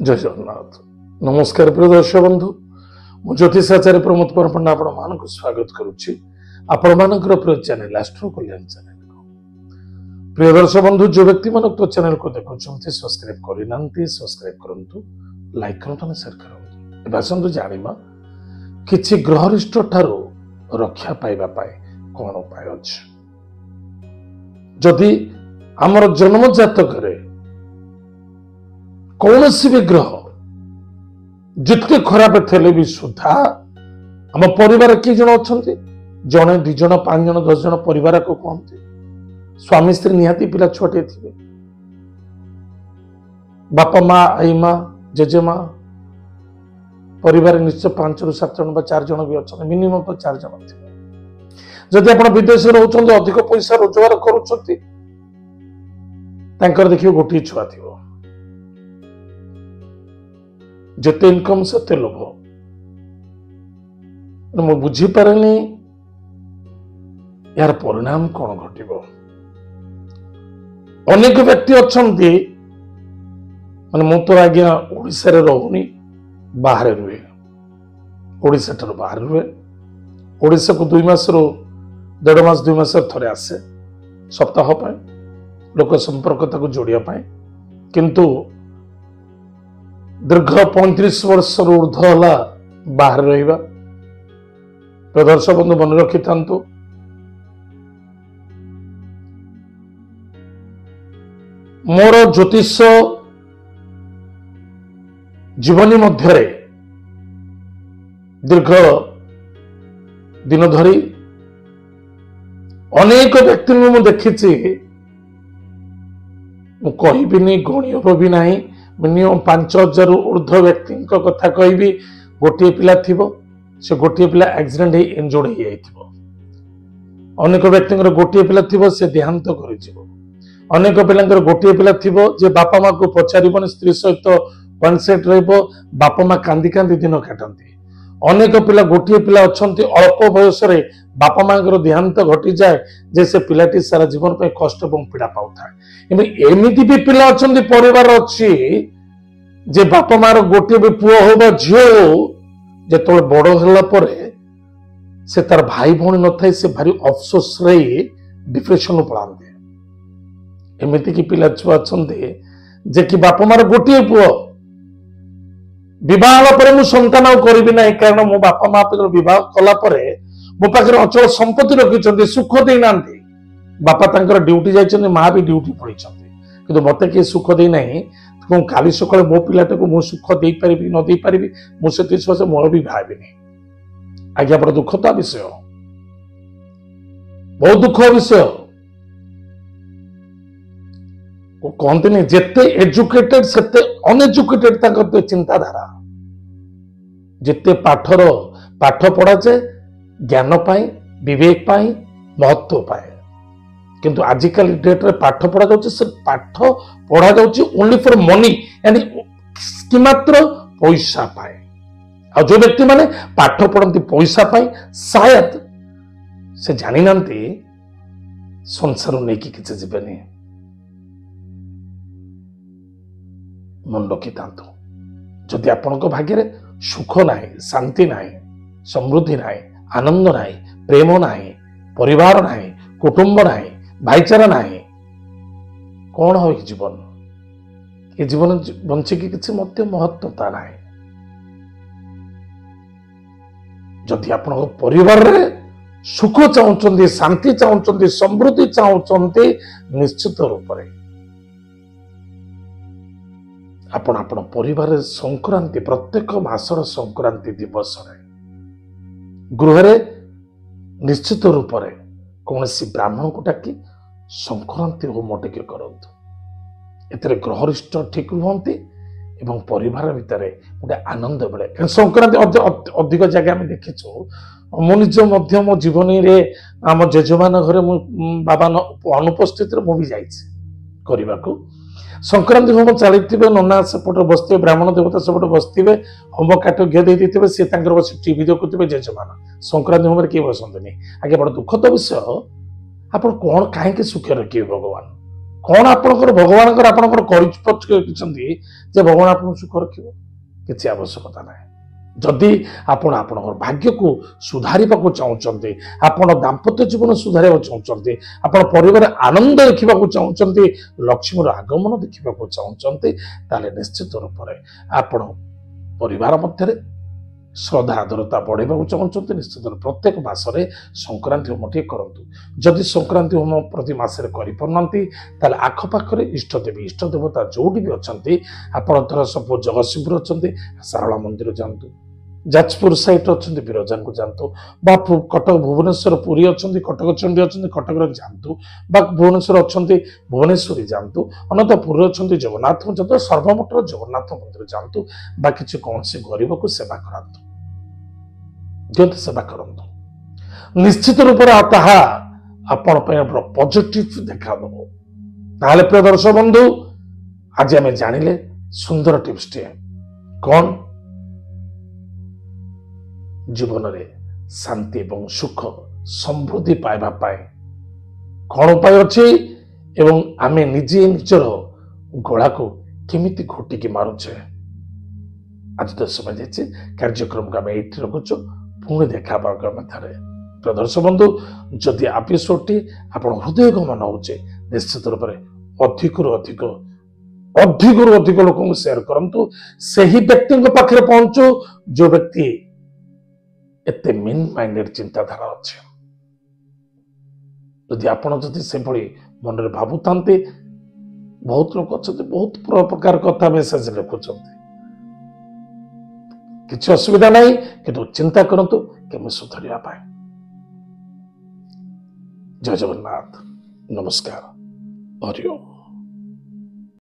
जय जगन्नाथ। नमस्कार प्रिय दर्शक बंधु, मु ज्योतिषाचार्य प्रमोद कुमार पंडा आपण मानक स्वागत करुच्ची आपण मानकर प्रिय चैनल एस्ट्रो कल्याण चैनल को। प्रिय दर्शक बंधु, जो व्यक्ति मन तो चैनल को देखुं सब्सक्राइब करना सब्सक्राइब करंतु, लाइक करंतु, शेयर करंतु। एबा आसंतु जानिबा किछि ग्रहरिष्ट ठारू रक्षा पाइबा पाए कोन उपाय अछि। जदि हमर जन्म जातक रे कौन भी ग्रह जितने खराब थे भी सुधा आम परिवार किए जन अच्छा जड़े दि जन 5 जन 10 जन परिवार को कहते स्वामी स्त्री निहाती पिला छुआटे थे बापा माँ आई माँ जेजेमा परिवार निश्चय 5 ରୁ 7 जन 4 जन भी अच्छा मिनिमम तो 4 जन थे। जदि आप विदेश रोचते अधिक पैसा रोजगार करुँच देखिए गोटे छुआ थी जिते इनकम से लोभ मु बुझीपारे यार परिणाम कौन घटिब। अनेक व्यक्ति अच्छा मु तो आज्ञा ओडिशा रे रहूनी बाहर रुहे ओडिशा ठार बाहर रुहे ओडिशा को 2 मास रो 1.5 मास 2 मास थरे आसे सप्ताह पाए लोक संपर्क ताको जोड़िया पाए किंतु दीर्घ 35 वर्ष ऊर्ध है बाहर रहा। दर्शक बंधु मन रखी था मोर ज्योतिष जीवनी मध्य दीर्घ दिन धरी अनेक व्यक्ति मु देखी कहबी गणीय भी नहीं मिनिमम 5000 ऊर्ध्व व्यक्ति कथा कहबी गोटे पिला थिबो से गोटे पिला एक्सीडेंट ही इंजर्ड हो जाइथिबो। अनेक व्यक्ति गोटे पिला थिबो से देहांत करिजिबो। अनेक पिलांकर गोटे पिला थिबो जे बापा माँ को पचारिबन स्त्री सहित वन सेट रहइबो बापा माँ कांदी कांदी दिन काटंती। अनेक पिला गोटे पिला अछंती अल्प बयस रे बापा माँ देहांत घटी जाए जे से पिलाटी सारा जीवन पे कष्ट और पीड़ा पाउथाय। एमती भी पिला अछंती परिवार अच्छी जे बापा माँ गोटे भी पुओ हो झील हो जो बड़ है से तार भाई भौणी न थाए से भारी अफसोस रही डिप्रेशन पड़ाते। एमती की पिला छुआ अच्छे जे कि बापा माँ गोटे पुओ विवाह पर मु संतान करी ना कारण मो बापा माँ विवाह कला मो पाखे अचल संपत्ति रखी सुख देना बापा तंकर ड्यूटी जाइए माँ भी ड्यूटी पड़ी कि मत किए सुख देना काली सकाल मो पिलाटा को मुझे सुख दे पारि न दे पारि मुझे मोर भी भावी आज्ञा बड़ दुखता विषय बहुत दुख विषय कहते नहीं जिते एजुकेटेड सेते अनएजुकेटेड चिंताधारा जिते पाठर पाठ पढ़ा जाए ज्ञान पाए विवेक पाए महत्व पाए किंतु आजिकल डेट रे पाठ पढ़ा जाउछि सिर्फ पाठ पढ़ा जाउछि ओनली फॉर मनी यानी कि मात्र पैसा पाए। आ जो व्यक्ति माने पाठ पढ़ती पैसा पाए शायद से जानी नांती संसार नहीं कि किछि जीवनी मन रखी थांतु। जदि आपनक भाग्य रे सुख नाही शांति नाही समृद्धि नाही आनंद नाही प्रेम नाही परिवार नाही कुटुंब नाही भाईचारा नाही कौन हो जीवन ये जीवन बंचिकी किसी मध्य महत्वता नाही। जदि आपण परिवार रे सुख चाहते शांति चाहते समृद्धि चाहते निश्चित रूप से आपण आपण परिवार संक्रांति प्रत्येक मासर संक्रांति दिवस गृह निश्चित रूप से कौन सी ब्राह्मण को डाकी संक्रांति होम टिके करंतु एतरे ग्रहरिष्ट ठीक रुहंती एवं परिवार भितर गोटे आनंद मिले। संक्रांति अधिक जगह आम देखीचु मु निज मो जीवनी रे आम जेजमान घरे बाबा अनुपस्थित मुझे जाइए संक्रांति होम चली नना सेपटे बसते ब्राह्मण देवता सेपटे बसते होम काट घी देते सी बस टीवी देखुवे जेजमान संक्रांति होम किए बसते नहीं आगे बड़ दुखद विषय आप कौन कहीं सुखे रखिए भगवान कौन आपणकर भगवान आपणकर କରିଛନ୍ତି जे भगवान आपको सुख रखिब किसी आवश्यकता ना जदि आपण आपणकर भाग्य को सुधार चाहते आपण दाम्पत्य जीवन सुधार चाहते आपण परिवार आनंद देखा चाहते लक्ष्मी आगमन देखा चाहते ताले निश्चित रूप से आपण परिवार मध्य श्रद्धा आदरता बढ़ेगा चाहते निश्चित प्रत्येक मासरे संक्रांति होम टे करूँ जदि संक्रांति होम प्रति मासरे कर आखपाखे इष्टदेवी इष्ट देवता जोटी भी अच्छा आपड़ सब जगतसिंहपुर अच्छा सारला मंदिर जातु जाजपुर साइट अच्छा विरजा को जातु बा कटक भुवनेश्वर पुरी अच्छा कटक चंडी अच्छा कटक जातु बा भुवनेश्वर अच्छा भुवनेश्वरी जातु अनंतपुर अच्छा जगन्नाथ जातु सर्वमोटर जगन्नाथ मंदिर जातु बा किसी कौन से गरीब को सेवा करातु जो सेवा करूँ निश्चित रूप से आपण पॉजिटिव देखा दब ताले प्रिय दर्शक बंधु आज आम जानिले सुंदर टिप्स टे कौन जीवन रे शांति एवं सुख समृद्धि पाइबा पाए कौन उपाय अच्छे एवं आमे निजे निजर गला को केमिति घोटिकी मारुचे आज तो समय जाइए कार्यक्रम को आम ये रखुचु पुणी देखा प्रदर्शक बंधु जदि एपिसोड आप हृदय गमन होचे निश्चित रूप से अधिक अधिक लोक शेयर करंतु सही व्यक्ति पाखे पहुंचु जो व्यक्ति एते मीन माइंडेड चिंताधारा अच्छे जदि आपण जदि से भली मन रे भाबुता बहुत लोग अच्छा बहुत प्रकार कथा मेसेज लिखुंट किसी असुविधा नहीं कि चिंता करंतु केमे सुधरिया पाए जय जगन्नाथ नमस्कार हरि ओम।